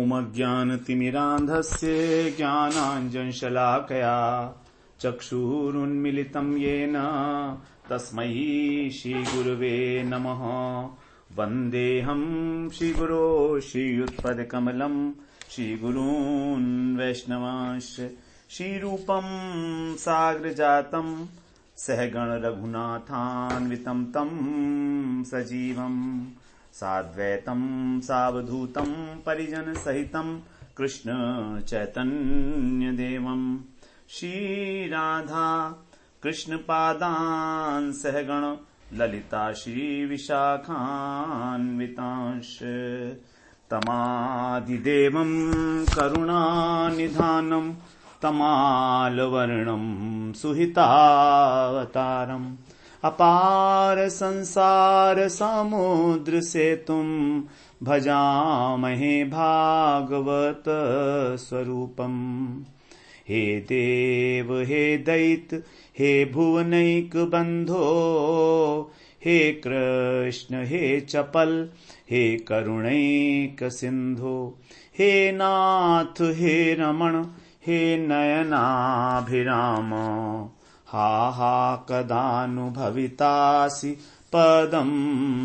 ओमज्ञानतिमिरान्धस्य ज्ञानाञ्जनशलाकया चक्षुरुन्मिलितं येन तस्मै श्रीगुरवे नमः। वन्देऽहं श्रीगुरो श्रीयुत्पदकमलं श्रीगुरून् वैष्णवांश्च श्रीरूपं साग्रजातं सहगण रघुनाथान्वितं तं सजीवम् साद्वैतं सावधूतं परिजन सहितं कृष्ण चैतन्य देवं श्रीराधा कृष्ण पादान् सहगण ललिता श्री विशाखान्वितांश तमादिदेवं करुणानिधानं तमालवर्णं सुहितावतारम् अपार संसार समुद्र सेतुं भजामहे भागवत स्वरूपम्। हे देव हे दैत हे भुवनैक बंधो हे कृष्ण हे चपल हे करुणैक सिंधो हे नाथ हे रमण हे नयनाभिराम हा हा कदानुभवितासि पदं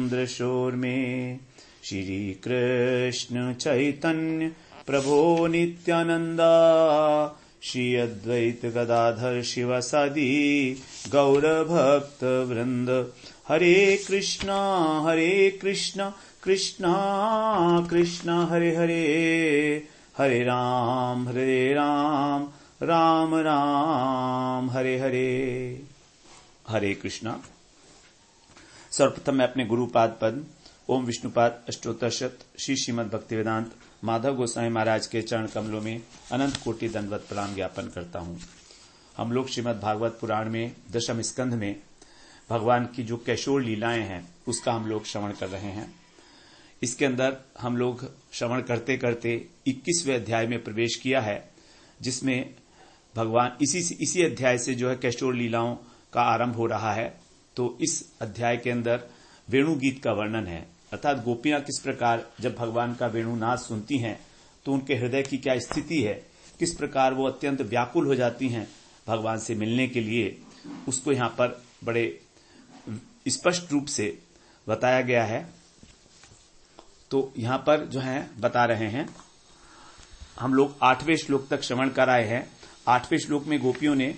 दृशोर्मे। श्री कृष्ण चैतन्य प्रभो नित्यानंद श्री अद्वैत गदाधर शिवसदि गौरभक्त वृंद। हरे कृष्णा कृष्णा कृष्णा हरे हरे हरे राम राम राम हरे हरे। हरे कृष्णा। सर्वप्रथम मैं अपने गुरुपाद पद ओम विष्णुपाद अष्टोत्तरशत श्री श्रीमद् भक्तिवेदांत माधव गोस्वामी महाराज के चरण कमलों में अनंत कोटि दंडवत प्रणाम ज्ञापन करता हूं। हम लोग श्रीमद् भागवत पुराण में दशम स्कंध में भगवान की जो कैशोर लीलाएं हैं उसका हम लोग श्रवण कर रहे हैं। इसके अंदर हम लोग श्रवण करते करते 21वें अध्याय में प्रवेश किया है, जिसमें भगवान इसी अध्याय से जो है कैशोर लीलाओं का आरंभ हो रहा है। तो इस अध्याय के अंदर वेणु गीत का वर्णन है, अर्थात गोपियां किस प्रकार जब भगवान का वेणुनाद सुनती हैं तो उनके हृदय की क्या स्थिति है, किस प्रकार वो अत्यंत व्याकुल हो जाती हैं भगवान से मिलने के लिए, उसको यहां पर बड़े स्पष्ट रूप से बताया गया है। तो यहां पर जो है बता रहे हैं, हम लोग 8वें श्लोक तक श्रवण कर आए हैं। 8वें श्लोक में गोपियों ने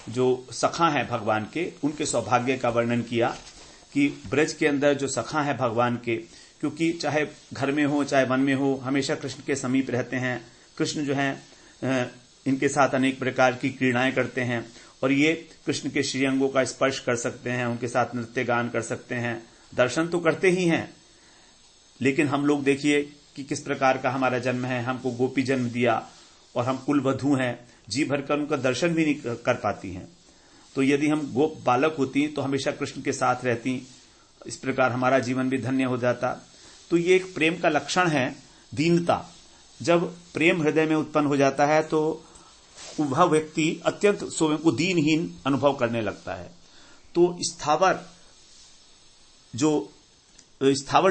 जो सखा है भगवान के, उनके सौभाग्य का वर्णन किया कि ब्रज के अंदर जो सखा है भगवान के, क्योंकि चाहे घर में हो चाहे वन में हो, हमेशा कृष्ण के समीप रहते हैं। कृष्ण जो है इनके साथ अनेक प्रकार की क्रीड़ाएं करते हैं और ये कृष्ण के श्रीअंगों का स्पर्श कर सकते हैं, उनके साथ नृत्य गान कर सकते हैं, दर्शन तो करते ही हैं। लेकिन हम लोग देखिए कि किस प्रकार का हमारा जन्म है, हमको गोपी जन्म दिया और हम कुल वधू हैं, जी भरकर उनका दर्शन भी नहीं कर पाती हैं। तो यदि हम गोप बालक होती तो हमेशा कृष्ण के साथ रहती, इस प्रकार हमारा जीवन भी धन्य हो जाता। तो ये एक प्रेम का लक्षण है, दीनता। जब प्रेम हृदय में उत्पन्न हो जाता है तो वह व्यक्ति अत्यंत स्वयं को दीनहीन अनुभव करने लगता है। तो स्थावर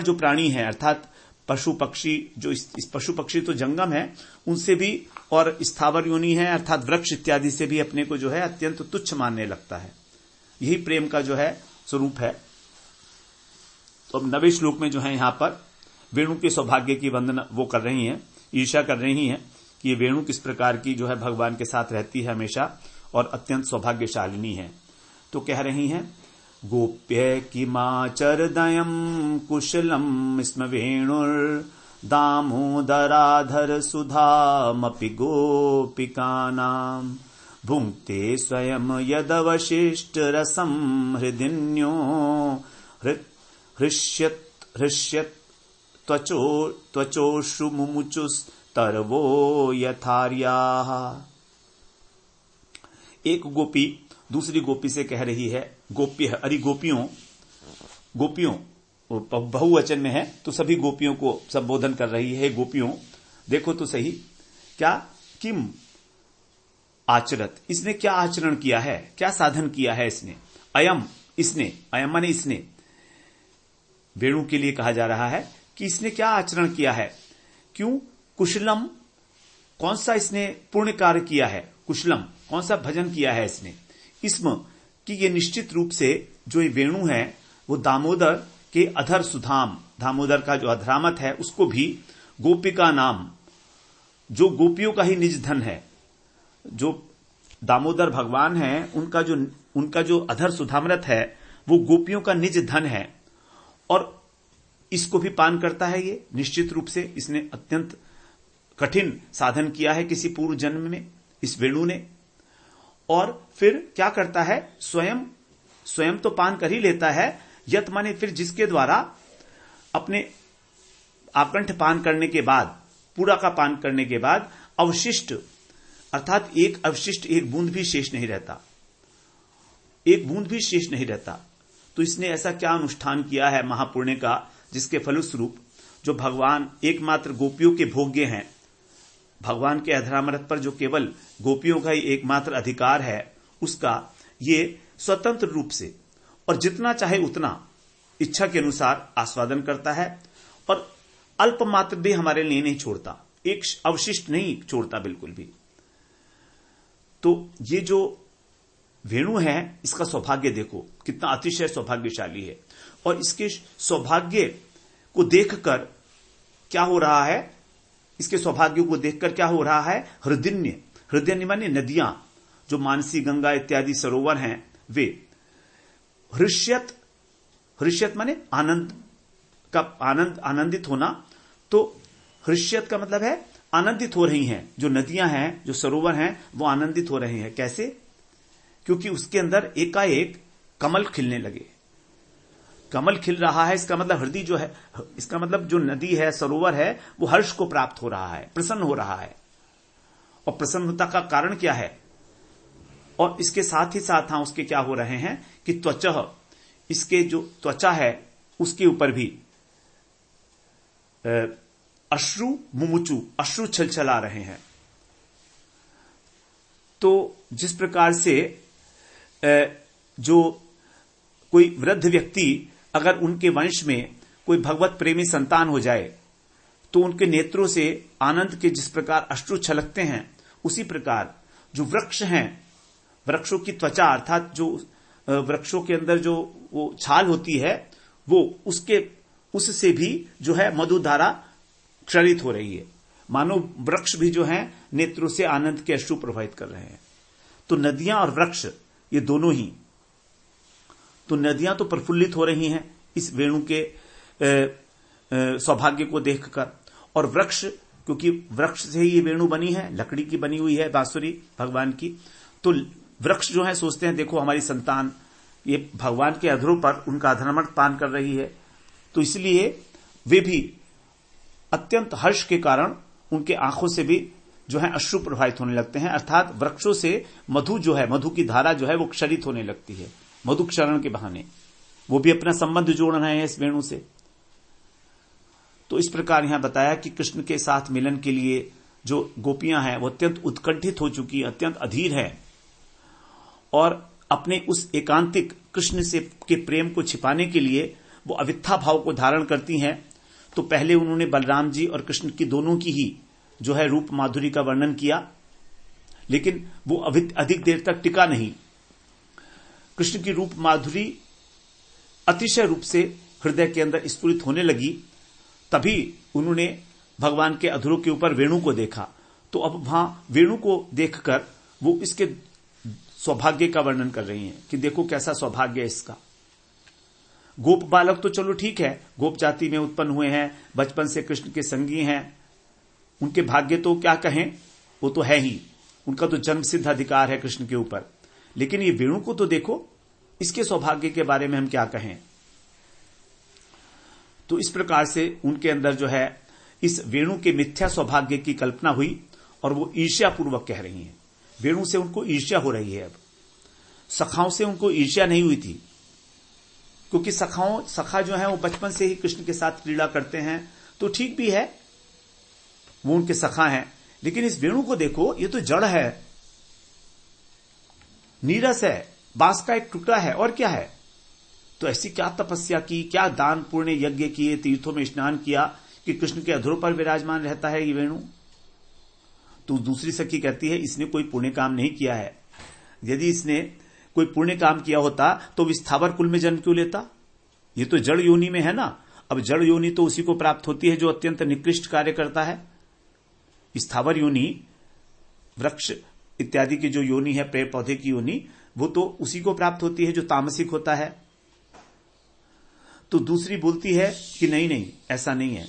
जो प्राणी है, अर्थात पशु पक्षी, जो इस पशु पक्षी तो जंगम है, उनसे भी और स्थावर योनि है अर्थात वृक्ष इत्यादि से भी अपने को जो है अत्यंत तुच्छ मानने लगता है। यही प्रेम का जो है स्वरूप है। तो अब 9वें श्लोक में जो है यहां पर वेणु के सौभाग्य की वंदना वो कर रही हैं, ईर्ष्या कर रही हैं कि ये वेणु किस प्रकार की जो है भगवान के साथ रहती है हमेशा और अत्यंत सौभाग्यशालिनी है। तो कह रही हैं, गोप्य किमाचरदयं कुशलम स्म वेणुर्दामोदराधर सुधामपि गोपिकानां भुङ्क्ते स्वयं यदवशिष्ट रसं हृदिन्यो हृष्यत् त्वचोषु मुमुचुस्तर्वो यथार्याः। एक गोपी दूसरी गोपी से कह रही है, गोप्य है, अरे गोपियों बहुवचन में है तो सभी गोपियों को संबोधन कर रही है। गोपियों देखो तो सही, क्या किम आचरत, इसने क्या आचरण किया है, क्या साधन किया है इसने। अयम, इसने, अयम माने इसने, वेणु के लिए कहा जा रहा है कि इसने क्या आचरण किया है। क्यों कुशलम, कौन सा इसने पुण्य कार्य किया है, कुशलम कौन सा भजन किया है इसने, इसमें कि ये निश्चित रूप से जो ये वेणु है वो दामोदर के अधर सुधाम, दामोदर का जो अधरामत है उसको भी गोपिका नाम, जो गोपियों का ही निज धन है, जो दामोदर भगवान है उनका जो अधर सुधामृत है वो गोपियों का निज धन है, और इसको भी पान करता है ये निश्चित रूप से। इसने अत्यंत कठिन साधन किया है किसी पूर्व जन्म में इस वेणु ने, और फिर क्या करता है, स्वयं तो पान कर ही लेता है, यत माने फिर जिसके द्वारा अपने आकंठ पान करने के बाद, पूरा का पान करने के बाद अवशिष्ट, अर्थात एक अवशिष्ट एक बूंद भी शेष नहीं रहता, एक बूंद भी शेष नहीं रहता। तो इसने ऐसा क्या अनुष्ठान किया है महापुण्य का, जिसके फलस्वरूप जो भगवान एकमात्र गोपियों के भोग्य हैं, भगवान के अधरामृत पर जो केवल गोपियों का ही एकमात्र अधिकार है, उसका ये स्वतंत्र रूप से और जितना चाहे उतना इच्छा के अनुसार आस्वादन करता है, और अल्प मात्र भी हमारे लिए नहीं छोड़ता, एक अवशिष्ट नहीं छोड़ता बिल्कुल भी। तो ये जो वेणु है इसका सौभाग्य देखो कितना अतिशय सौभाग्यशाली है, और इसके सौभाग्य को देखकर क्या हो रहा है, इसके सौभाग्य को देखकर क्या हो रहा है, हृदय, हृदय माने नदियां, जो मानसी, गंगा इत्यादि सरोवर हैं वे हृष्यत माने आनंद का, आनंदित होना। तो हृष्यत का मतलब है आनंदित हो रही हैं, जो नदियां हैं, जो सरोवर हैं वो आनंदित हो रहे हैं। कैसे? क्योंकि उसके अंदर एकाएक कमल खिलने लगे, कमल खिल रहा है, इसका मतलब हृदय जो है, इसका मतलब जो नदी है, सरोवर है, वो हर्ष को प्राप्त हो रहा है, प्रसन्न हो रहा है। और प्रसन्नता का कारण क्या है, और इसके साथ ही साथ उसके क्या हो रहे हैं कि त्वचा, इसके जो त्वचा है उसके ऊपर भी अश्रु मुमुचु, अश्रु छलछला रहे हैं। तो जिस प्रकार से जो कोई वृद्ध व्यक्ति, अगर उनके वंश में कोई भगवत प्रेमी संतान हो जाए तो उनके नेत्रों से आनंद के जिस प्रकार अश्रु छलकते हैं, उसी प्रकार जो वृक्ष हैं, वृक्षों की त्वचा अर्थात जो वृक्षों के अंदर जो वो छाल होती है, वो उससे भी जो है मधुधारा क्षरित हो रही है, मानो वृक्ष भी जो है नेत्रों से आनंद के अश्रु प्रवाहित कर रहे हैं। तो नदियां और वृक्ष ये दोनों ही, तो नदियां तो प्रफुल्लित हो रही हैं इस वेणु के सौभाग्य को देखकर, और वृक्ष, क्योंकि वृक्ष से ही ये वेणु बनी है, लकड़ी की बनी हुई है बांसुरी भगवान की, तो वृक्ष जो है सोचते हैं देखो हमारी संतान ये भगवान के अधरों पर उनका अधरामृत पान कर रही है, तो इसलिए वे भी अत्यंत हर्ष के कारण उनके आंखों से भी जो है अश्रु प्रवाहित होने लगते हैं, अर्थात वृक्षों से मधु जो है, मधु की धारा जो है वो क्षरित होने लगती है, मधु क्षरण के बहाने वो भी अपना संबंध जोड़ रहे हैं इस वेणु से। तो इस प्रकार यहां बताया कि कृष्ण के साथ मिलन के लिए जो गोपियां हैं वो अत्यंत उत्कंठित हो चुकी, अत्यंत अधीर है, और अपने उस एकांतिक कृष्ण से के प्रेम को छिपाने के लिए वो अविथा भाव को धारण करती हैं। तो पहले उन्होंने बलराम जी और कृष्ण की दोनों की ही जो है रूप माधुरी का वर्णन किया, लेकिन वो अधिक देर तक टिका नहीं। कृष्ण की रूप माधुरी अतिशय रूप से हृदय के अंदर स्फुरित होने लगी, तभी उन्होंने भगवान के अधरों के ऊपर वेणु को देखा। तो अब वहां वेणु को देखकर वो इसके सौभाग्य का वर्णन कर रही हैं कि देखो कैसा सौभाग्य है इसका। गोप बालक तो चलो ठीक है, गोप जाति में उत्पन्न हुए हैं, बचपन से कृष्ण के संगी हैं, उनके भाग्य तो क्या कहें, वो तो है ही, उनका तो जन्म सिद्ध अधिकार है कृष्ण के ऊपर। लेकिन ये वेणु को तो देखो, इसके सौभाग्य के बारे में हम क्या कहें। तो इस प्रकार से उनके अंदर जो है इस वेणु के मिथ्या सौभाग्य की कल्पना हुई, और वो ईर्ष्यापूर्वक कह रही हैं। वेणु से उनको ईर्ष्या हो रही है। अब सखाओं से उनको ईर्ष्या नहीं हुई थी, क्योंकि सखा जो है वो बचपन से ही कृष्ण के साथ क्रीड़ा करते हैं, तो ठीक भी है, वो उनके सखा हैं। लेकिन इस वेणु को देखो, ये तो जड़ है, नीरस है, बांस का एक टुकड़ा है, और क्या है। तो ऐसी क्या तपस्या की, क्या दान पुण्य यज्ञ किए, तीर्थों में स्नान किया कि कृष्ण के अधरों पर विराजमान रहता है ये वेणु? तो दूसरी सखी कहती है इसने कोई पुण्य काम नहीं किया है। यदि इसने कोई पुण्य काम किया होता तो स्थावर कुल में जन्म क्यों लेता? ये तो जड़ योनि में है ना। अब जड़ योनि तो उसी को प्राप्त होती है जो अत्यंत निकृष्ट कार्य करता है। स्थावर योनि, वृक्ष इत्यादि की जो योनि है, पेड़ पौधे की योनि, वो तो उसी को प्राप्त होती है जो तामसिक होता है। तो दूसरी बोलती है कि नहीं नहीं, ऐसा नहीं है।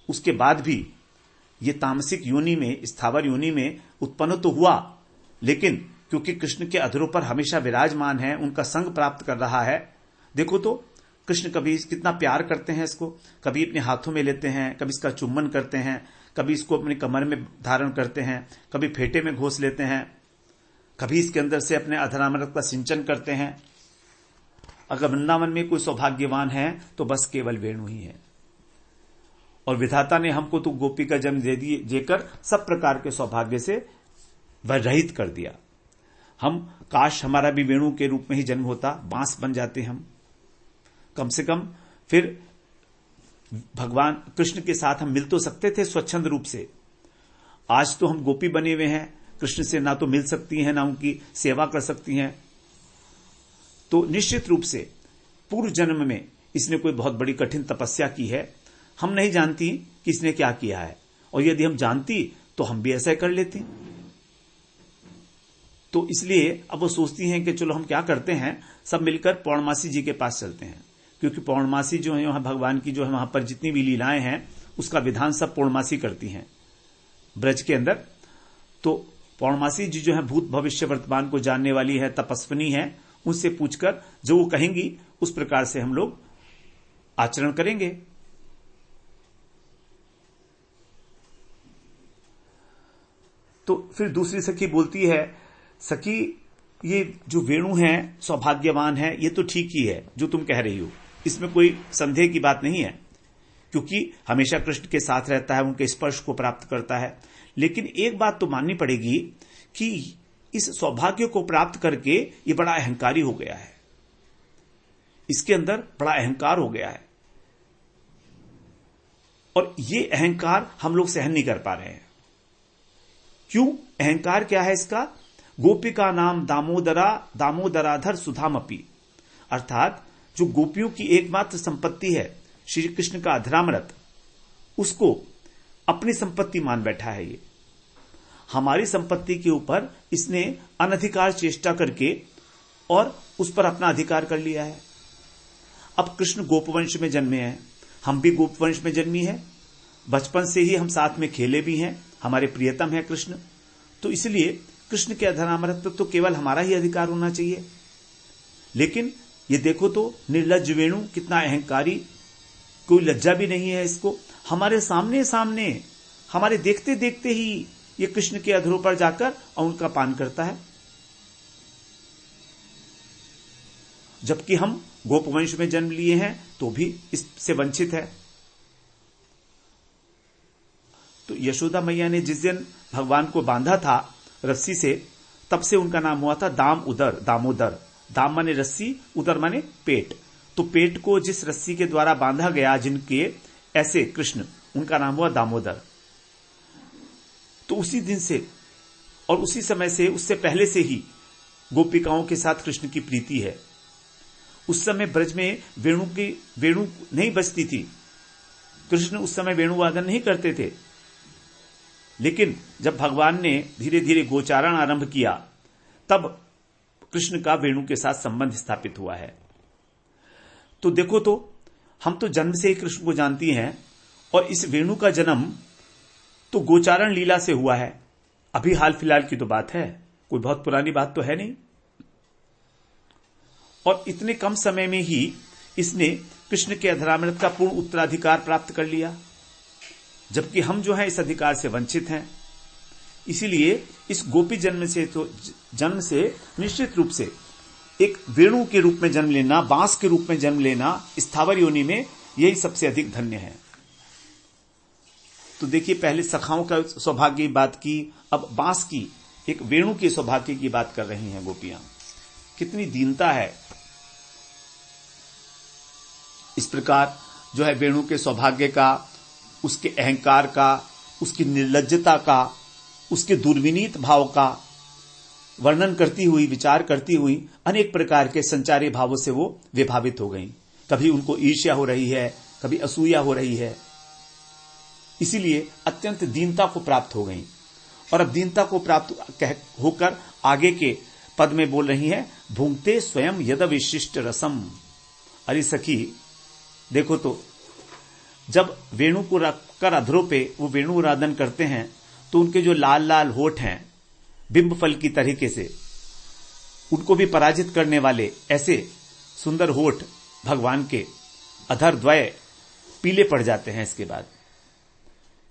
उसके बाद भी ये तामसिक योनि में, स्थावर योनि में उत्पन्न तो हुआ, लेकिन क्योंकि कृष्ण के अधरों पर हमेशा विराजमान है, उनका संग प्राप्त कर रहा है। देखो तो कृष्ण कभी कितना प्यार करते हैं इसको, कभी अपने हाथों में लेते हैं, कभी इसका चुम्बन करते हैं, कभी इसको अपने कमर में धारण करते हैं, कभी फेटे में घोंस लेते हैं, कभी इसके अंदर से अपने अधरामृत का सिंचन करते हैं। अगर वृंदावन में कोई सौभाग्यवान है तो बस केवल वेणु ही है। और विधाता ने हमको तो गोपी का जन्म देकर सब प्रकार के सौभाग्य से वह रहित कर दिया। हम काश हमारा भी वेणु के रूप में ही जन्म होता, बांस बन जाते हम कम से कम, फिर भगवान कृष्ण के साथ हम मिल तो सकते थे स्वच्छंद रूप से। आज तो हम गोपी बने हुए हैं, कृष्ण से ना तो मिल सकती हैं, ना उनकी सेवा कर सकती हैं। तो निश्चित रूप से पूर्व जन्म में इसने कोई बहुत बड़ी कठिन तपस्या की है। हम नहीं जानती कि इसने क्या किया है, और यदि हम जानती तो हम भी ऐसा कर लेते। तो इसलिए अब वो सोचती हैं कि चलो हम क्या करते हैं, सब मिलकर पौर्णमासी जी के पास चलते हैं, क्योंकि पौर्णमासी जो है वहां भगवान की जो है वहां पर जितनी भी लीलाएं हैं उसका विधान सब पौर्णमासी करती हैं ब्रज के अंदर। तो पौर्णमासी जी जो है भूत भविष्य वर्तमान को जानने वाली है, तपस्विनी है, उनसे पूछकर जो वो कहेंगी उस प्रकार से हम लोग आचरण करेंगे। तो फिर दूसरी सखी बोलती है, सखी ये जो वेणु है सौभाग्यवान है, ये तो ठीक ही है जो तुम कह रही हो, इसमें कोई संदेह की बात नहीं है, क्योंकि हमेशा कृष्ण के साथ रहता है, उनके स्पर्श को प्राप्त करता है। लेकिन एक बात तो माननी पड़ेगी कि इस सौभाग्य को प्राप्त करके ये बड़ा अहंकारी हो गया है, इसके अंदर बड़ा अहंकार हो गया है, और ये अहंकार हम लोग सहन नहीं कर पा रहे हैं। क्यों? अहंकार क्या है इसका? गोपिका नाम दामोदरा दामोदराधर सुधामपि, अर्थात जो गोपियों की एकमात्र संपत्ति है श्री कृष्ण का अधरामृत, उसको अपनी संपत्ति मान बैठा है। ये हमारी संपत्ति के ऊपर इसने अनधिकार चेष्टा करके और उस पर अपना अधिकार कर लिया है। अब कृष्ण गोपवंश में जन्मे हैं, हम भी गोपवंश में जन्मी है, बचपन से ही हम साथ में खेले भी हैं, हमारे प्रियतम है कृष्ण। तो इसलिए कृष्ण के अधरामृत पर तो केवल हमारा ही अधिकार होना चाहिए। लेकिन ये देखो तो निर्लज्ज वेणु कितना अहंकारी, कोई लज्जा भी नहीं है इसको। हमारे सामने सामने, हमारे देखते देखते ही ये कृष्ण के अधरों पर जाकर और उनका पान करता है, जबकि हम गोपवंश में जन्म लिए हैं तो भी इससे वंचित है। तो यशोदा मैया ने जिस दिन भगवान को बांधा था रस्सी से, तब से उनका नाम हुआ था दाम उदर, दामोदर। दाम माने रस्सी, उदर माने पेट। तो पेट को जिस रस्सी के द्वारा बांधा गया जिनके, ऐसे कृष्ण, उनका नाम हुआ दामोदर। तो उसी दिन से और उसी समय से, उससे पहले से ही गोपिकाओं के साथ कृष्ण की प्रीति है। उस समय ब्रज में वेणु नहीं बजती थी, कृष्ण उस समय वेणु वादन नहीं करते थे। लेकिन जब भगवान ने धीरे धीरे गोचारण आरंभ किया, तब कृष्ण का वेणु के साथ संबंध स्थापित हुआ है। तो देखो तो हम तो जन्म से ही कृष्ण को जानती हैं, और इस वेणु का जन्म तो गोचारण लीला से हुआ है। अभी हाल फिलहाल की तो बात है, कोई बहुत पुरानी बात तो है नहीं। और इतने कम समय में ही इसने कृष्ण के अधरामृत का पूर्ण उत्तराधिकार प्राप्त कर लिया, जबकि हम जो हैं इस अधिकार से वंचित हैं। इसीलिए इस गोपी जन्म से निश्चित रूप से एक वेणु के रूप में जन्म लेना, बांस के रूप में जन्म लेना स्थावर योनि में, यही सबसे अधिक धन्य है। तो देखिए, पहले सखाओं का सौभाग्य की बात की, अब बांस की, एक वेणु के सौभाग्य की बात कर रही हैं गोपियां। कितनी दीनता है। इस प्रकार जो है वेणु के सौभाग्य का उसके अहंकार का, उसकी निर्लज्जता का, उसके दुर्विनीत भाव का वर्णन करती हुई, विचार करती हुई अनेक प्रकार के संचारी भावों से वो विभावित हो गईं। कभी उनको ईर्ष्या हो रही है, कभी असूया हो रही है, इसीलिए अत्यंत दीनता को प्राप्त हो गईं। और अब दीनता को प्राप्त होकर आगे के पद में बोल रही हैं, भुंगते स्वयं यद विशिष्ट रसम। अरे सखी देखो तो, जब वेणु को रखकर अधरों पे वो वेणु राधन करते हैं तो उनके जो लाल लाल होठ हैं बिंब फल की तरीके से, उनको भी पराजित करने वाले ऐसे सुंदर होठ भगवान के अधर द्वय पीले पड़ जाते हैं इसके बाद,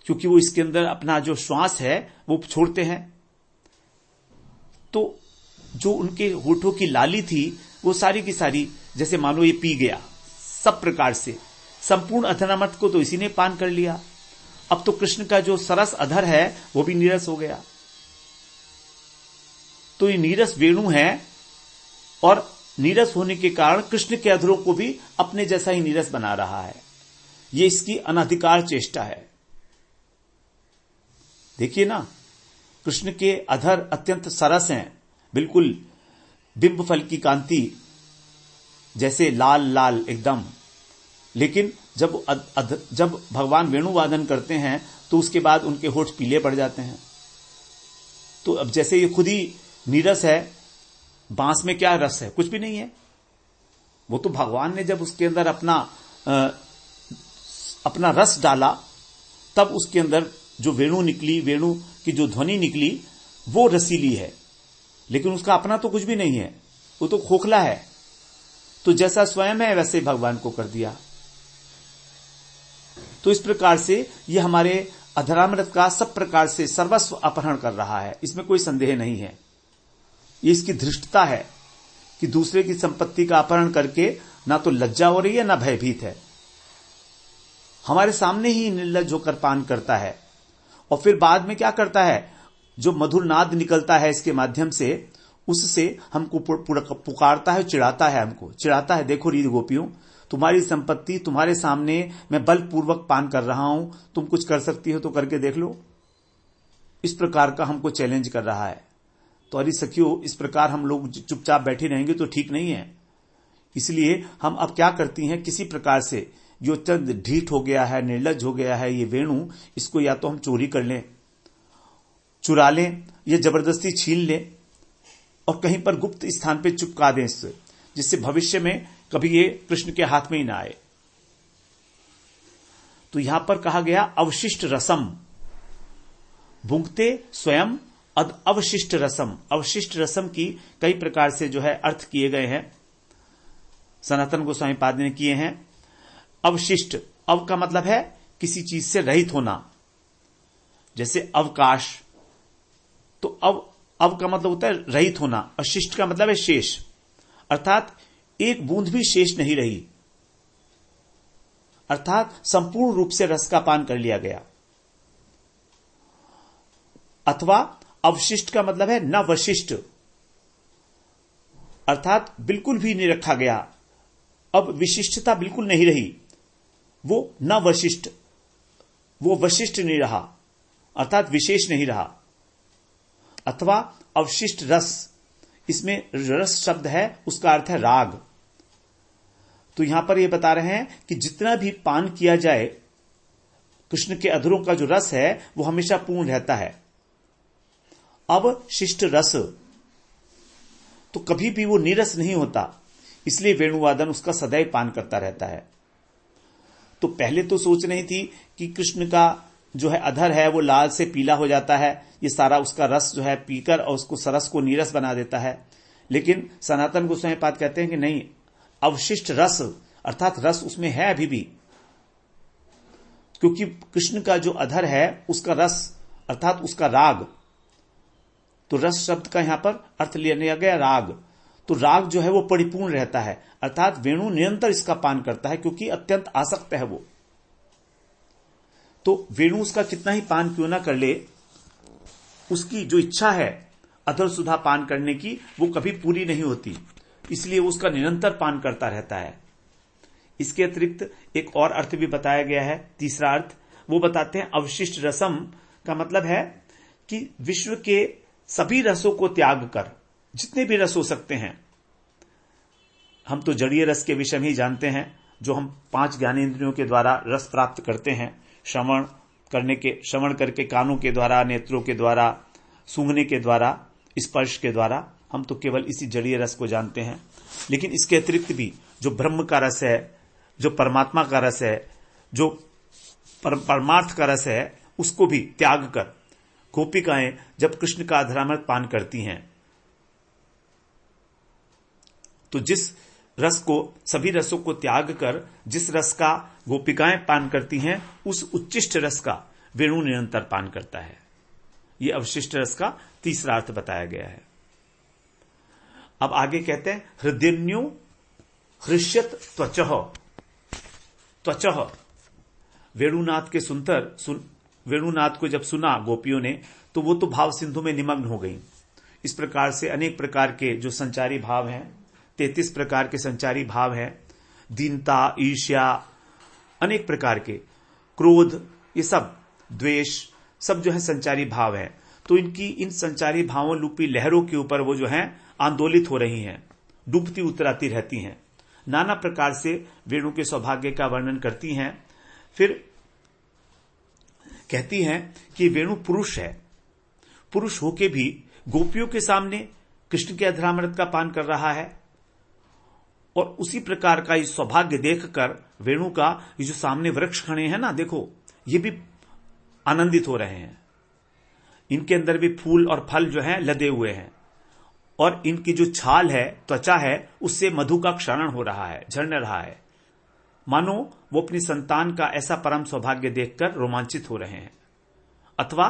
क्योंकि वो इसके अंदर अपना जो श्वास है वो छोड़ते हैं। तो जो उनके होठों की लाली थी वो सारी की सारी जैसे मानो ये पी गया सब प्रकार से। संपूर्ण अधरामृत को तो इसी ने पान कर लिया। अब तो कृष्ण का जो सरस अधर है वो भी नीरस हो गया। तो ये नीरस वेणु है और नीरस होने के कारण कृष्ण के अधरों को भी अपने जैसा ही नीरस बना रहा है। ये इसकी अनधिकार चेष्टा है। देखिए ना, कृष्ण के अधर अत्यंत सरस हैं, बिल्कुल बिंब फल की कांति जैसे लाल लाल एकदम। लेकिन जब भगवान वेणु वादन करते हैं तो उसके बाद उनके होठ पीले पड़ जाते हैं। तो अब जैसे ये खुद ही नीरस है, बांस में क्या रस है? कुछ भी नहीं है। वो तो भगवान ने जब उसके अंदर अपना रस डाला तब उसके अंदर जो वेणु निकली, वेणु की जो ध्वनि निकली वो रसीली है, लेकिन उसका अपना तो कुछ भी नहीं है, वो तो खोखला है। तो जैसा स्वयं है वैसे भगवान को कर दिया। तो इस प्रकार से ये हमारे अधरामृत का सब प्रकार से सर्वस्व अपहरण कर रहा है, इसमें कोई संदेह नहीं है। ये इसकी धृष्टता है कि दूसरे की संपत्ति का अपहरण करके ना तो लज्जा हो रही है ना भयभीत है। हमारे सामने ही निर्लज्ज होकर पान करता है और फिर बाद में क्या करता है, जो मधुर नाद निकलता है इसके माध्यम से उससे हमको पुकारता है, चिढ़ाता है, हमको चिढ़ाता है। देखो रीत गोपियों, तुम्हारी संपत्ति तुम्हारे सामने मैं बलपूर्वक पान कर रहा हूं, तुम कुछ कर सकती हो तो करके देख लो। इस प्रकार का हमको चैलेंज कर रहा है। तो अरे सखियों, इस प्रकार हम लोग चुपचाप बैठे रहेंगे तो ठीक नहीं है। इसलिए हम अब क्या करती हैं, किसी प्रकार से जो चंद ढीठ हो गया है, निर्लज हो गया है ये वेणु, इसको या तो हम चोरी कर लें, चुरा लें, या जबरदस्ती छीन लें और कहीं पर गुप्त स्थान पे चुपका दें इससे, जिससे भविष्य में कभी ये कृष्ण के हाथ में ही ना आए। तो यहां पर कहा गया अवशिष्ट रसम, भुंगते स्वयं अवशिष्ट रसम। अवशिष्ट रसम की कई प्रकार से जो है अर्थ किए गए हैं, सनातन गोस्वामी पाद ने किए हैं। अवशिष्ट, अव का मतलब है किसी चीज से रहित होना, जैसे अवकाश। तो अव का मतलब होता है रहित होना, और शिष्ट का मतलब है शेष, अर्थात एक बूंद भी शेष नहीं रही, अर्थात संपूर्ण रूप से रस का पान कर लिया गया। अथवा अवशिष्ट का मतलब है न वशिष्ठ, अर्थात बिल्कुल भी नहीं रखा गया, अब विशिष्टता बिल्कुल नहीं रही, वो न वशिष्ठ, वो वशिष्ठ नहीं रहा, अर्थात विशेष नहीं रहा। अथवा अवशिष्ट रस, इसमें रस शब्द है, उसका अर्थ है राग। तो यहां पर यह बता रहे हैं कि जितना भी पान किया जाए, कृष्ण के अधरों का जो रस है वो हमेशा पूर्ण रहता है। अब शिष्ट रस तो कभी भी वो नीरस नहीं होता, इसलिए वेणुवादन उसका सदैव पान करता रहता है। तो पहले तो सोच रही थी कि कृष्ण का जो है अधर है वो लाल से पीला हो जाता है, ये सारा उसका रस जो है पीकर और उसको सरस को नीरस बना देता है। लेकिन सनातन गोस्वामी पाद कहते हैं कि नहीं, अवशिष्ट रस अर्थात रस उसमें है अभी भी, क्योंकि कृष्ण का जो अधर है उसका रस अर्थात उसका राग। तो रस शब्द का यहां पर अर्थ लिया गया राग। तो राग जो है वो परिपूर्ण रहता है, अर्थात वेणु निरंतर इसका पान करता है क्योंकि अत्यंत आसक्त है वो। तो वेणु उसका कितना ही पान क्यों ना कर ले, उसकी जो इच्छा है अधर सुधा पान करने की वो कभी पूरी नहीं होती, इसलिए वो उसका निरंतर पान करता रहता है। इसके अतिरिक्त एक और अर्थ भी बताया गया है, तीसरा अर्थ, वो बताते हैं अवशिष्ट रसम का मतलब है कि विश्व के सभी रसों को त्याग कर, जितने भी रस हो सकते हैं, हम तो जड़ीय रस के विषय में ही जानते हैं, जो हम 5 ज्ञानेंद्रियों के द्वारा रस प्राप्त करते हैं, श्रवण करके कानों के द्वारा, नेत्रों के द्वारा, सूंघने के द्वारा, स्पर्श के द्वारा, हम तो केवल इसी जड़ीय रस को जानते हैं। लेकिन इसके अतिरिक्त भी जो ब्रह्म का रस है, जो परमात्मा का रस है, जो परमार्थ का रस है, उसको भी त्याग कर गोपिकाएं जब कृष्ण का अधरामृत पान करती हैं, तो जिस रस को, सभी रसों को त्याग कर जिस रस का गोपिकाएं पान करती हैं, उस उच्चिष्ट रस का वेणु निरंतर पान करता है। यह अवशिष्ट रस का तीसरा अर्थ बताया गया है। अब आगे कहते हैं हृदयन्यो हृष्यत त्वचः। त्वचः, वेणुनाथ के वेणुनाथ को जब सुना गोपियों ने, तो वो तो भाव सिंधु में निमग्न हो गई। इस प्रकार से अनेक प्रकार के जो संचारी भाव हैं, 33 प्रकार के संचारी भाव हैं, दीनता, ईर्ष्या, अनेक प्रकार के, क्रोध, ये सब, द्वेष, सब जो है संचारी भाव है। तो इन संचारी भावों रूपी लहरों के ऊपर वो जो है आंदोलित हो रही हैं, डूबती उतराती रहती हैं, नाना प्रकार से वेणु के सौभाग्य का वर्णन करती हैं। फिर कहती हैं कि वेणु पुरुष है, पुरुष होके भी गोपियों के सामने कृष्ण के अधरामृत का पान कर रहा है, और उसी प्रकार का ये सौभाग्य देखकर वेणु का ये जो सामने वृक्ष खड़े हैं ना, देखो, ये भी आनंदित हो रहे हैं। इनके अंदर भी फूल और फल जो हैं लदे हुए हैं, और इनकी जो छाल है, त्वचा है, उससे मधु का क्षरण हो रहा है, झरने रहा है, मानो वो अपनी संतान का ऐसा परम सौभाग्य देखकर रोमांचित हो रहे हैं, अथवा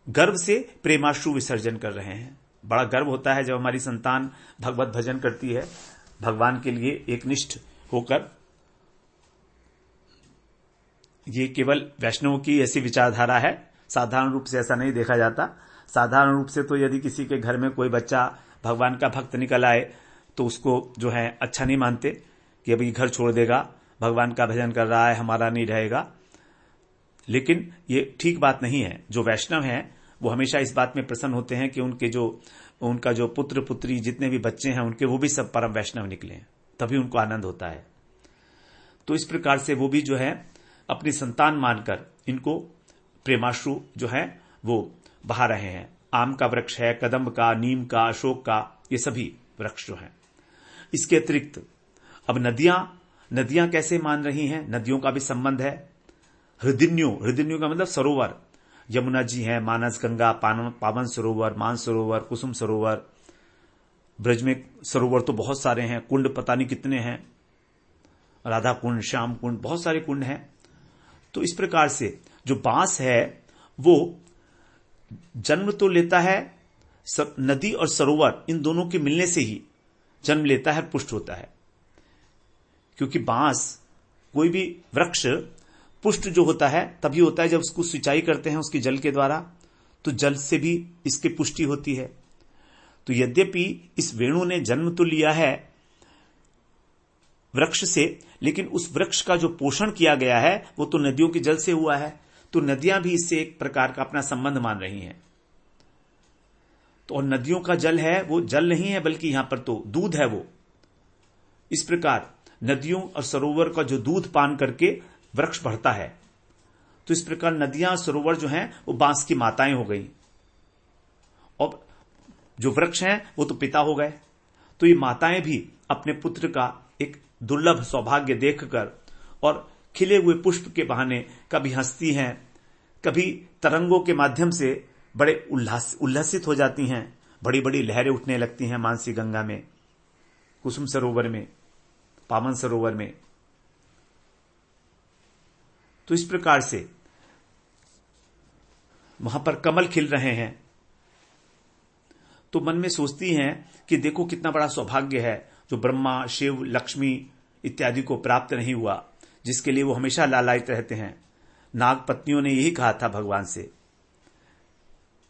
गर्व से प्रेमाश्रु विसर्जन कर रहे हैं। बड़ा गर्व होता है जब हमारी संतान भगवत भजन करती है, भगवान के लिए एकनिष्ठ होकर। ये केवल वैष्णवों की ऐसी विचारधारा है, साधारण रूप से ऐसा नहीं देखा जाता। साधारण रूप से तो यदि किसी के घर में कोई बच्चा भगवान का भक्त निकल आए, तो उसको जो है अच्छा नहीं मानते कि अभी घर छोड़ देगा, भगवान का भजन कर रहा है, हमारा नहीं रहेगा। लेकिन ये ठीक बात नहीं है। जो वैष्णव हैं वो हमेशा इस बात में प्रसन्न होते हैं कि उनका जो पुत्र पुत्री जितने भी बच्चे हैं उनके, वो भी सब परम वैष्णव निकले, तभी उनको आनंद होता है। तो इस प्रकार से वो भी जो है अपनी संतान मानकर इनको प्रेमाश्रु जो है वो बहा रहे हैं। आम का वृक्ष है, कदम्ब का, नीम का, अशोक का, ये सभी वृक्ष जो हैं। इसके अतिरिक्त अब नदियां कैसे मान रही हैं, नदियों का भी संबंध है। हृदयन्यो का मतलब सरोवर, यमुना जी हैं, मानस गंगा, पावन सरोवर, मान सरोवर, कुसुम सरोवर, ब्रज में सरोवर तो बहुत सारे हैं, कुंड पता नहीं कितने हैं, राधा कुंड, श्याम कुंड, बहुत सारे कुंड हैं। तो इस प्रकार से जो बांस है वो जन्म तो लेता है, नदी और सरोवर इन दोनों के मिलने से ही जन्म लेता है, पुष्ट होता है। क्योंकि बांस, कोई भी वृक्ष पुष्ट जो होता है तभी होता है जब उसको सिंचाई करते हैं उसके जल के द्वारा, तो जल से भी इसकी पुष्टि होती है। तो यद्यपि इस वेणु ने जन्म तो लिया है वृक्ष से, लेकिन उस वृक्ष का जो पोषण किया गया है वो तो नदियों के जल से हुआ है। तो नदियां भी इससे एक प्रकार का अपना संबंध मान रही हैं। तो और नदियों का जल है वो जल नहीं है, बल्कि यहां पर तो दूध है वो। इस प्रकार नदियों और सरोवर का जो दूध पान करके वृक्ष बढ़ता है, तो इस प्रकार नदियां और सरोवर जो हैं वो बांस की माताएं हो गई, और जो वृक्ष हैं वो तो पिता हो गए। तो ये माताएं भी अपने पुत्र का एक दुर्लभ सौभाग्य देखकर और खिले हुए पुष्प के बहाने कभी हंसती हैं, कभी तरंगों के माध्यम से बड़े उल्लसित हो जाती हैं, बड़ी बड़ी लहरें उठने लगती हैं मानसी गंगा में, कुसुम सरोवर में, पावन सरोवर में। तो इस प्रकार से वहां पर कमल खिल रहे हैं, तो मन में सोचती हैं कि देखो कितना बड़ा सौभाग्य है जो ब्रह्मा, शिव, लक्ष्मी इत्यादि को प्राप्त नहीं हुआ, जिसके लिए वो हमेशा लालायित रहते हैं। नाग पत्नियों ने यही कहा था भगवान से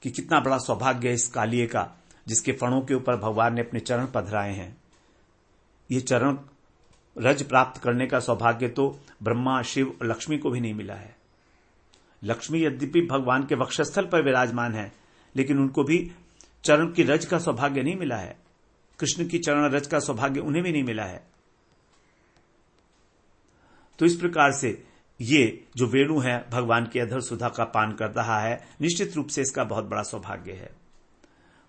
कि कितना बड़ा सौभाग्य है इस कालिए का, जिसके फणों के ऊपर भगवान ने अपने चरण पधराए हैं। ये चरण रज प्राप्त करने का सौभाग्य तो ब्रह्मा, शिव और लक्ष्मी को भी नहीं मिला है। लक्ष्मी यद्यपि भगवान के वक्षस्थल पर विराजमान है, लेकिन उनको भी चरण की रज का सौभाग्य नहीं मिला है। कृष्ण की चरण रज का सौभाग्य उन्हें भी नहीं मिला है। तो इस प्रकार से ये जो वेणु है भगवान की अधर सुधा का पान कर रहा है, निश्चित रूप से इसका बहुत बड़ा सौभाग्य है।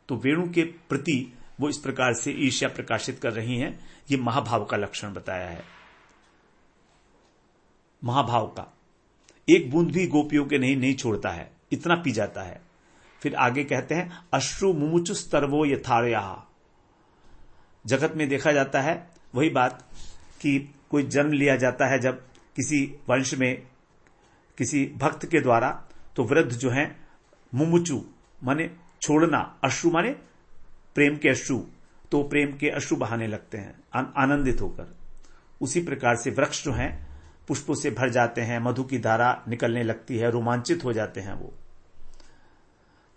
तो वेणु के प्रति वो इस प्रकार से ईर्ष्या प्रकाशित कर रही हैं। ये महाभाव का लक्षण बताया है। महाभाव का एक बूंद भी गोपियों के नहीं छोड़ता है, इतना पी जाता है। फिर आगे कहते हैं अश्रु मुमुचुस्तर्वो यथार्या। जगत में देखा जाता है वही बात कि कोई जन्म लिया जाता है जब किसी वंश में किसी भक्त के द्वारा, तो वृद्ध जो है मुमुचु माने छोड़ना, अश्रु माने प्रेम के अश्रु, तो प्रेम के अश्रु बहाने लगते हैं आनंदित होकर। उसी प्रकार से वृक्ष जो हैं पुष्पों से भर जाते हैं, मधु की धारा निकलने लगती है, रोमांचित हो जाते हैं वो।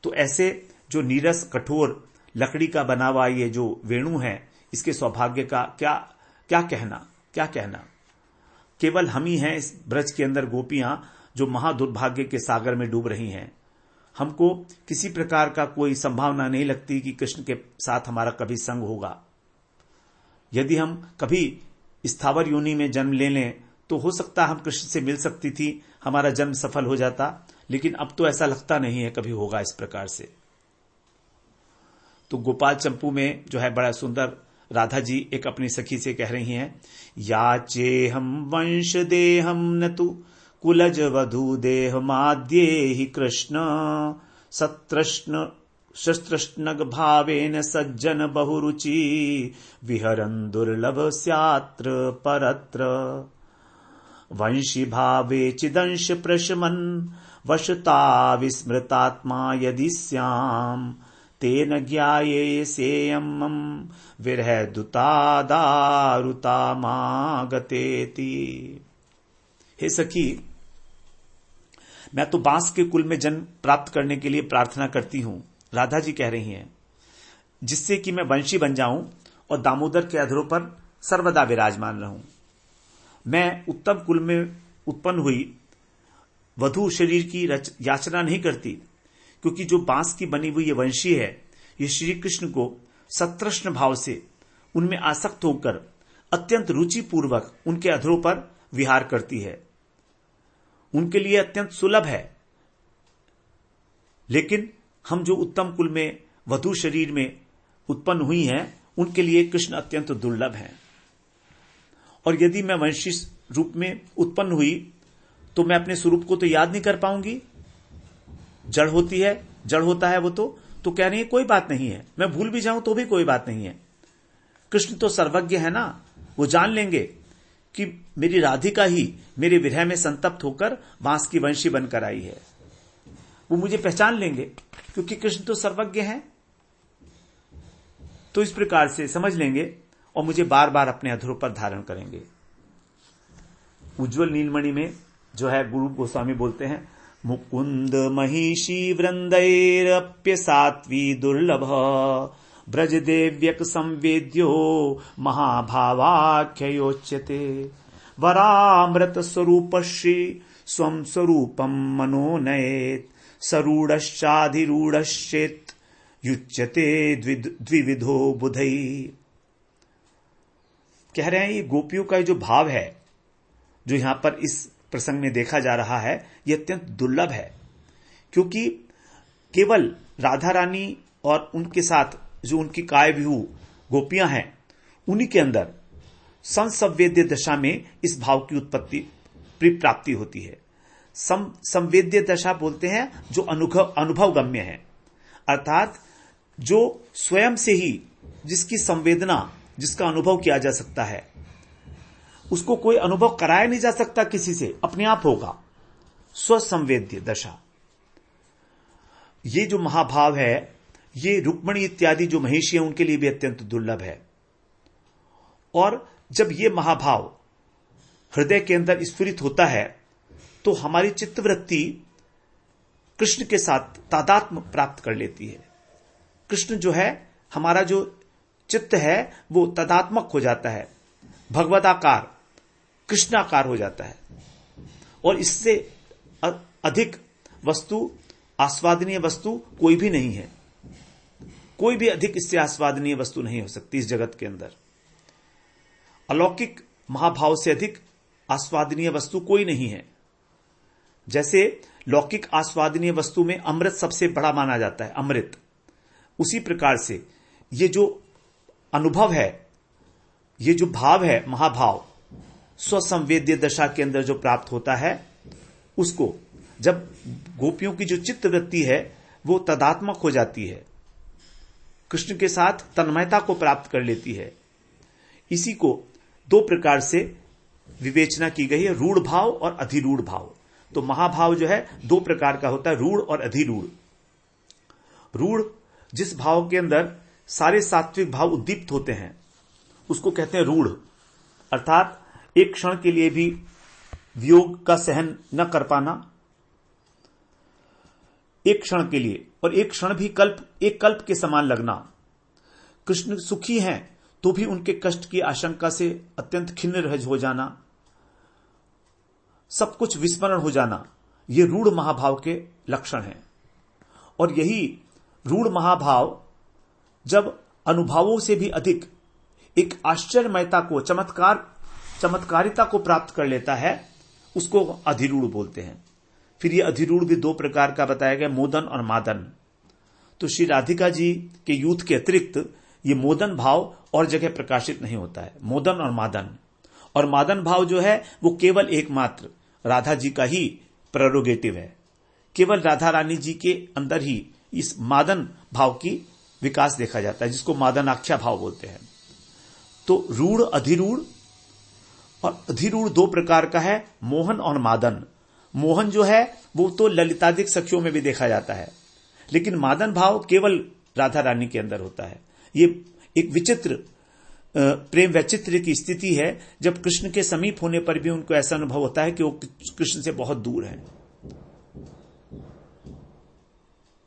तो ऐसे जो नीरस कठोर लकड़ी का बना हुआ ये जो वेणु है, इसके सौभाग्य का क्या कहना। केवल हम ही हैं इस ब्रज के अंदर गोपियां जो महादुर्भाग्य के सागर में डूब रही हैं। हमको किसी प्रकार का कोई संभावना नहीं लगती कि कृष्ण के साथ हमारा कभी संग होगा। यदि हम कभी स्थावर योनि में जन्म ले लें तो हो सकता हम कृष्ण से मिल सकती थी, हमारा जन्म सफल हो जाता, लेकिन अब तो ऐसा लगता नहीं है कभी होगा इस प्रकार से। तो गोपाल चंपू में जो है बड़ा सुंदर राधा जी एक अपनी सखी से कह रही हैं, याचे हम वंश देहम न तु कुलज वधु देह माद्ये ही कृष्ण सतृष्ण शस्त्रष्णग भावेन सज्जन बहुरुचि विहरन दुर्लभ स्यात्र परत्र वंशी भावे चिदंश प्रशमन वशता विस्मृतात्मा यदि स्याम तेन ज्ञाये सेयम विरह दुता दारुता मागतेति। हे सखी, मैं तो बांस के कुल में जन्म प्राप्त करने के लिए प्रार्थना करती हूं, राधा जी कह रही हैं, जिससे कि मैं वंशी बन जाऊं और दामोदर के अधरों पर सर्वदा विराजमान रहूं। मैं उत्तम कुल में उत्पन्न हुई वधु शरीर की याचना नहीं करती, क्योंकि जो बांस की बनी हुई ये वंशी है, ये श्री कृष्ण को सतृष्ण भाव से उनमें आसक्त होकर अत्यंत रुचि पूर्वक उनके अधरों पर विहार करती है। उनके लिए अत्यंत सुलभ है। लेकिन हम जो उत्तम कुल में वधु शरीर में उत्पन्न हुई हैं, उनके लिए कृष्ण अत्यंत दुर्लभ हैं। और यदि मैं वंशी रूप में उत्पन्न हुई तो मैं अपने स्वरूप को तो याद नहीं कर पाऊंगी। जड़ होती है, जड़ होता है वो तो कह रही है कोई बात नहीं है, मैं भूल भी जाऊं तो भी कोई बात नहीं है। कृष्ण तो सर्वज्ञ है ना, वो जान लेंगे कि मेरी राधिका ही मेरे विरह में संतप्त होकर बांस की वंशी बनकर आई है। वो मुझे पहचान लेंगे क्योंकि कृष्ण तो सर्वज्ञ है। तो इस प्रकार से समझ लेंगे और मुझे बार बार अपने अधरों पर धारण करेंगे। उज्ज्वल नीलमणि में जो है गुरु गोस्वामी बोलते हैं, मुकुंद महिषी वृंदैरप्य सात्वी दुर्लभ ब्रज देव्यक संवेद्यो महाभावाख्योच्यते वरामृत स्वरूप श्री स्वम स्वरूपम मनोनयेत सरूढ़श्चाधिरूढ़श्चेत युच्यते द्विविधो बुधई। कह रहे हैं ये गोपियों का जो भाव है, जो यहां पर इस प्रसंग में देखा जा रहा है, यह अत्यंत दुर्लभ है। क्योंकि केवल राधा रानी और उनके साथ जो उनकी कायविहू गोपियां हैं, उन्हीं के अंदर संसंवेद्य दशा में इस भाव की उत्पत्ति प्राप्ति होती है। संवेद्य दशा बोलते हैं जो अनुभव गम्य है, अर्थात जो स्वयं से ही जिसकी संवेदना, जिसका अनुभव किया जा सकता है, उसको कोई अनुभव कराया नहीं जा सकता किसी से, अपने आप होगा। स्वसंवेद्य दशा, ये जो महाभाव है, ये रुक्मणी इत्यादि जो महिषी है उनके लिए भी अत्यंत दुर्लभ है। और जब ये महाभाव हृदय के अंदर स्फुरित होता है तो हमारी चित्तवृत्ति कृष्ण के साथ तादात्म्य प्राप्त कर लेती है। कृष्ण जो है, हमारा जो चित्त है वो तदात्मक हो जाता है, भगवदाकार कृष्णाकार हो जाता है। और इससे अधिक वस्तु, आस्वादनीय वस्तु कोई भी नहीं है। कोई भी अधिक इससे आस्वादनीय वस्तु नहीं हो सकती इस जगत के अंदर। अलौकिक महाभाव से अधिक आस्वादनीय वस्तु कोई नहीं है। जैसे लौकिक आस्वादनीय वस्तु में अमृत सबसे बड़ा माना जाता है, अमृत, उसी प्रकार से ये जो अनुभव है, ये जो भाव है, महाभाव, स्वसंवेद्य दशा के अंदर जो प्राप्त होता है, उसको जब गोपियों की जो चित्त वृत्ति है वो तदात्मक हो जाती है, कृष्ण के साथ तन्मयता को प्राप्त कर लेती है, इसी को दो प्रकार से विवेचना की गई है, रूढ़ भाव और अधिरूढ़ भाव। तो महाभाव जो है दो प्रकार का होता है, रूढ़ और अधिरूढ़। रूढ़ जिस भाव के अंदर सारे सात्विक भाव उद्दीप्त होते हैं उसको कहते हैं रूढ़, अर्थात एक क्षण के लिए भी वियोग का सहन न कर पाना, एक क्षण के लिए, और एक क्षण भी एक कल्प के समान लगना। कृष्ण सुखी हैं तो भी उनके कष्ट की आशंका से अत्यंत खिन्न हो जाना, सब कुछ विस्मरण हो जाना, ये रूढ़ महाभाव के लक्षण हैं। और यही रूढ़ महाभाव जब अनुभवों से भी अधिक एक आश्चर्यमयता को, चमत्कारिता को प्राप्त कर लेता है, उसको अधिरूढ़ बोलते हैं। फिर ये अधिरूढ़ भी दो प्रकार का बताया गया, मोदन और मादन। तो श्री राधिका जी के यूथ के अतिरिक्त ये मोदन भाव और जगह प्रकाशित नहीं होता है, मोदन और मादन। और मादन भाव जो है वो केवल एकमात्र राधा जी का ही प्रेरोगेटिव है, केवल राधा रानी जी के अंदर ही इस मादन भाव की विकास देखा जाता है, जिसको मादनाख्या भाव बोलते हैं। तो रूढ़, अधिरूढ़, और अधिरूढ़ दो प्रकार का है, मोहन और मादन। मोहन जो है वो तो ललितादिक सखियों में भी देखा जाता है, लेकिन मादन भाव केवल राधा रानी के अंदर होता है। ये एक विचित्र प्रेम वैचित्र्य की स्थिति है, जब कृष्ण के समीप होने पर भी उनको ऐसा अनुभव होता है कि वो कृष्ण से बहुत दूर है।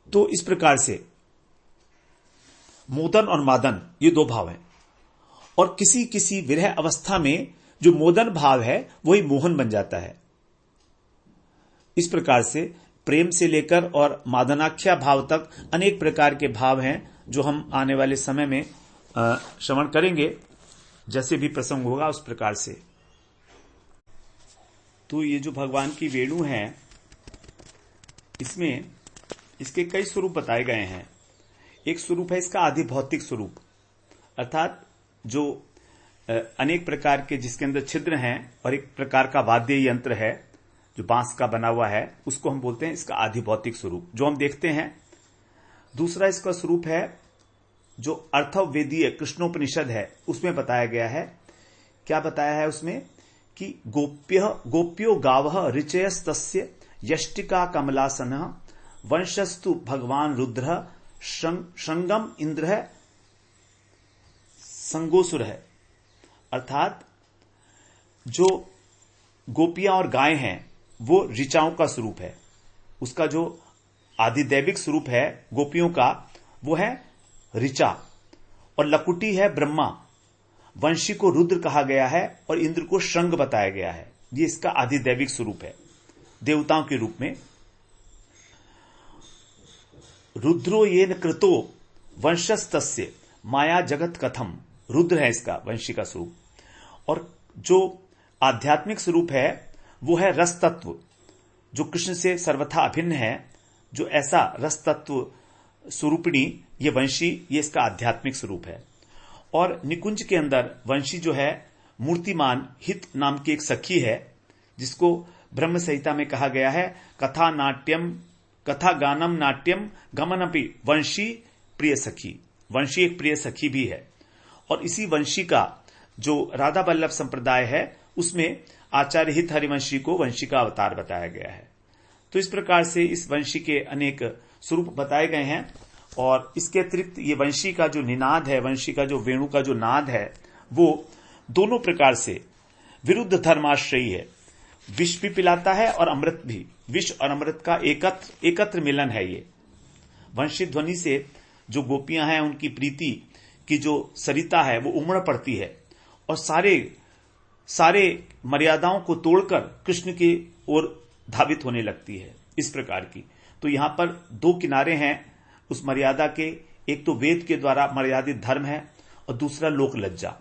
तो इस प्रकार से मोदन और मादन ये दो भाव हैं, और किसी किसी विरह अवस्था में जो मोदन भाव है वही मोहन बन जाता है। इस प्रकार से प्रेम से लेकर और मादनाख्या भाव तक अनेक प्रकार के भाव हैं, जो हम आने वाले समय में श्रवण करेंगे, जैसे भी प्रसंग होगा उस प्रकार से। तो ये जो भगवान की वेणु है, इसमें इसके कई स्वरूप बताए गए हैं। एक स्वरूप है इसका आदि भौतिक स्वरूप, अर्थात जो अनेक प्रकार के जिसके अंदर छिद्र हैं, और एक प्रकार का वाद्य यंत्र है जो बांस का बना हुआ है, उसको हम बोलते हैं इसका आदि भौतिक स्वरूप, जो हम देखते हैं। दूसरा इसका स्वरूप है जो अर्थवेदीय कृष्णोपनिषद है, उसमें बताया गया है। क्या बताया है उसमें कि गोप्यो गावः ऋचयस्तस्य यष्टिका कमलासनः वंशस्तु भगवान रुद्र श्रृंगम इंद्र संगोसुर है। अर्थात जो गोपियां और गाय हैं वो ऋचाओं का स्वरूप है, उसका जो आदिदैविक स्वरूप है गोपियों का वो है ऋचा, और लकुटी है ब्रह्मा, वंशी को रुद्र कहा गया है और इंद्र को श्रृंग बताया गया है। ये इसका आदिदैविक स्वरूप है देवताओं के रूप में। रुद्रो येन कृतो वंशस्तस्य माया जगत कथम, रुद्र है इसका वंशी का स्वरूप। और जो आध्यात्मिक स्वरूप है वो है रस तत्व, जो कृष्ण से सर्वथा अभिन्न है, जो ऐसा रस तत्व स्वरूपिणी ये वंशी, ये इसका आध्यात्मिक स्वरूप है। और निकुंज के अंदर वंशी जो है मूर्तिमान हित नाम की एक सखी है, जिसको ब्रह्म संहिता में कहा गया है कथा गानम नाट्यम गमनपि वंशी प्रिय सखी। वंशी एक प्रिय सखी भी है। और इसी वंशी का जो राधा वल्लभ संप्रदाय है उसमें आचार्य हित हरिवंशी को वंशी का अवतार बताया गया है। तो इस प्रकार से इस वंशी के अनेक स्वरूप बताए गए हैं। और इसके अतिरिक्त ये वंशी का जो निनाद है, वंशी का जो वेणु का जो नाद है, वो दोनों प्रकार से विरुद्ध धर्माश्रयी है। विष भी पिलाता है और अमृत भी, विष और अमृत का एकत्र मिलन है। ये वंशी ध्वनि से जो गोपियां हैं उनकी प्रीति की जो सरिता है वो उमड़ पड़ती है, और सारे मर्यादाओं को तोड़कर कृष्ण की ओर धावित होने लगती है। इस प्रकार की। तो यहां पर दो किनारे हैं उस मर्यादा के, एक तो वेद के द्वारा मर्यादित धर्म है और दूसरा लोक लज्जा।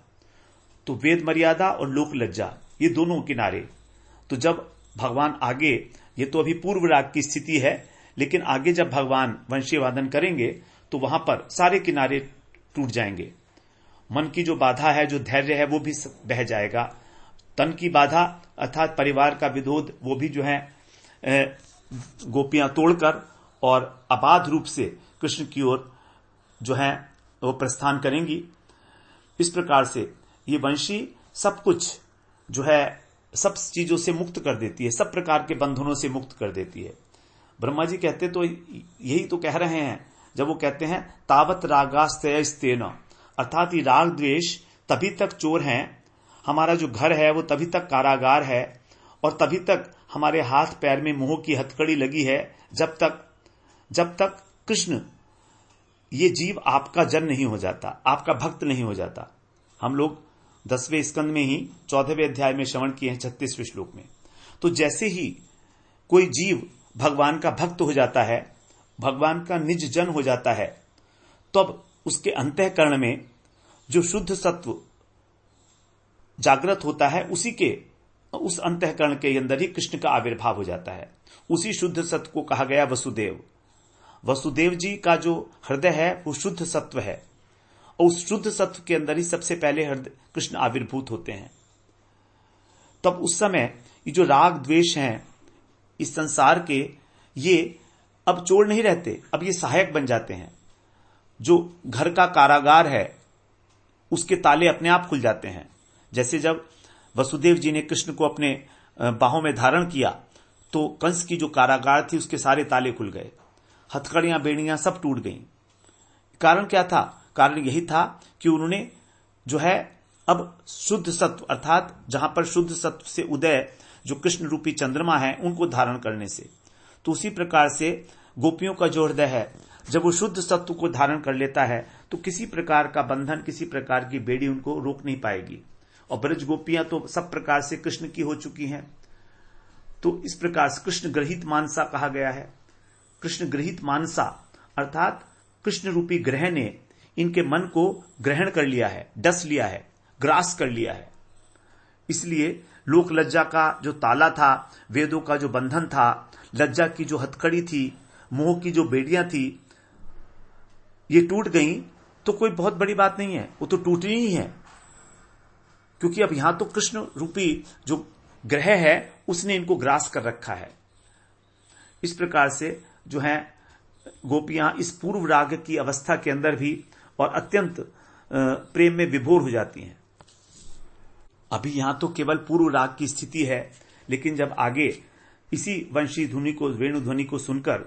तो वेद मर्यादा और लोक लज्जा, ये दोनों किनारे। तो जब भगवान आगे, ये तो अभी पूर्व राग की स्थिति है, लेकिन आगे जब भगवान वंशी वादन करेंगे तो वहां पर सारे किनारे टूट जाएंगे। मन की जो बाधा है, जो धैर्य है, वो भी बह जाएगा। तन की बाधा अर्थात परिवार का विरोध, वो भी जो है गोपियां तोड़कर और अबाध रूप से कृष्ण की ओर जो है वो प्रस्थान करेंगी। इस प्रकार से ये वंशी सब कुछ जो है सब चीजों से मुक्त कर देती है, सब प्रकार के बंधनों से मुक्त कर देती है। ब्रह्मा जी कहते तो यही तो कह रहे हैं जब वो कहते हैं तावत रागास्तेन, अर्थात ये राग द्वेष तभी तक चोर हैं, हमारा जो घर है वो तभी तक कारागार है, और तभी तक हमारे हाथ पैर में मोह की हथकड़ी लगी है जब तक कृष्ण ये जीव आपका जन नहीं हो जाता, आपका भक्त नहीं हो जाता। हम लोग 10वें स्कंद में ही 14वें अध्याय में श्रवण किए हैं 36वें श्लोक में। तो जैसे ही कोई जीव भगवान का भक्त हो जाता है, भगवान का निज जन हो जाता है, तब उसके अंतःकरण में जो शुद्ध सत्व जागृत होता है, उस अंतःकरण के अंदर ही कृष्ण का आविर्भाव हो जाता है। उसी शुद्ध सत्व को कहा गया वसुदेव। वसुदेव जी का जो हृदय है वो शुद्ध सत्व है, और उस शुद्ध सत्व के अंदर ही सबसे पहले कृष्ण आविर्भूत होते हैं। तब उस समय ये जो राग द्वेष हैं इस संसार के, ये अब चोर नहीं रहते, अब ये सहायक बन जाते हैं। जो घर का कारागार है उसके ताले अपने आप खुल जाते हैं। जैसे जब वसुदेव जी ने कृष्ण को अपने बाहों में धारण किया तो कंस की जो कारागार थी उसके सारे ताले खुल गए, हथकड़ियां बेड़ियां सब टूट गईं। कारण क्या था? कारण यही था कि उन्होंने जो है अब शुद्ध सत्व, अर्थात जहां पर शुद्ध सत्व से उदय जो कृष्ण रूपी चंद्रमा है उनको धारण करने से। तो उसी प्रकार से गोपियों का जो हृदय है जब वो शुद्ध सत्व को धारण कर लेता है तो किसी प्रकार का बंधन, किसी प्रकार की बेड़ी उनको रोक नहीं पाएगी। और ब्रज गोपियां तो सब प्रकार से कृष्ण की हो चुकी हैं। तो इस प्रकार से कृष्ण ग्रहित मानसा कहा गया है। कृष्ण ग्रहित मानसा अर्थात कृष्ण रूपी ग्रह ने इनके मन को ग्रहण कर लिया है, डस लिया है, ग्रास कर लिया है। इसलिए लोक लज्जा का जो ताला था, वेदों का जो बंधन था, लज्जा की जो हथकड़ी थी, मोह की जो बेड़ियां थी, ये टूट गई। तो कोई बहुत बड़ी बात नहीं है, वो तो टूटनी ही है, क्योंकि अब यहां तो कृष्ण रूपी जो ग्रह है उसने इनको ग्रास कर रखा है। इस प्रकार से जो है गोपियां इस पूर्व राग की अवस्था के अंदर भी और अत्यंत प्रेम में विभोर हो जाती हैं। अभी यहां तो केवल पूर्व राग की स्थिति है, लेकिन जब आगे इसी वंशी ध्वनि को, वेणु ध्वनि को सुनकर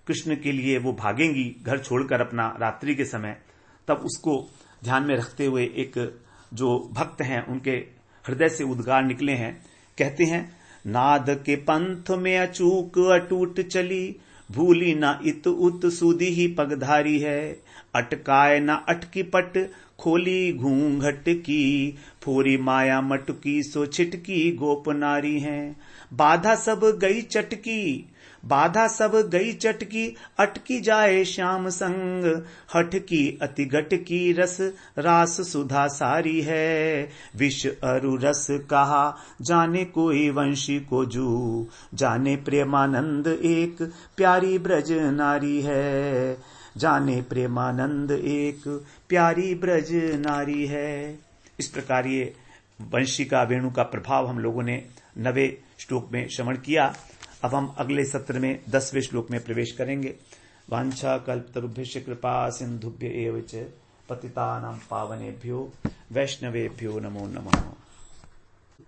कृष्ण के लिए वो भागेंगी घर छोड़कर अपना रात्रि के समय, तब उसको ध्यान में रखते हुए एक जो भक्त हैं उनके हृदय से उद्गार निकले हैं। कहते हैं नाद के पंथ में अचूक अटूट चली, भूली ना इत उत सुधी ही पगधारी है, अटकाए ना अटकी पट खोली घूंघट की, फोरी माया मटकी सो छिटकी गोप नारी है, बाधा सब गई चटकी, बाधा सब गई चटकी, अटकी जाए श्याम संग, हठ की अति घट की रस रास सुधा सारी है, विष अरु रस कहा जाने कोई वंशी को जू, जाने प्रेमानंद एक प्यारी ब्रज नारी है, जाने प्रेमानंद एक प्यारी ब्रज नारी है। इस प्रकार ये वंशी का, वेणु का प्रभाव हम लोगों ने 9वें श्लोक में श्रवण किया। अब हम अगले सत्र में 10वें श्लोक में प्रवेश करेंगे। वांछा कल्पतरुभ्यश्च कृपा सिंधुभ्य एव च पतितानां पावनेभ्यो वैष्णवेभ्यो नमो नमः।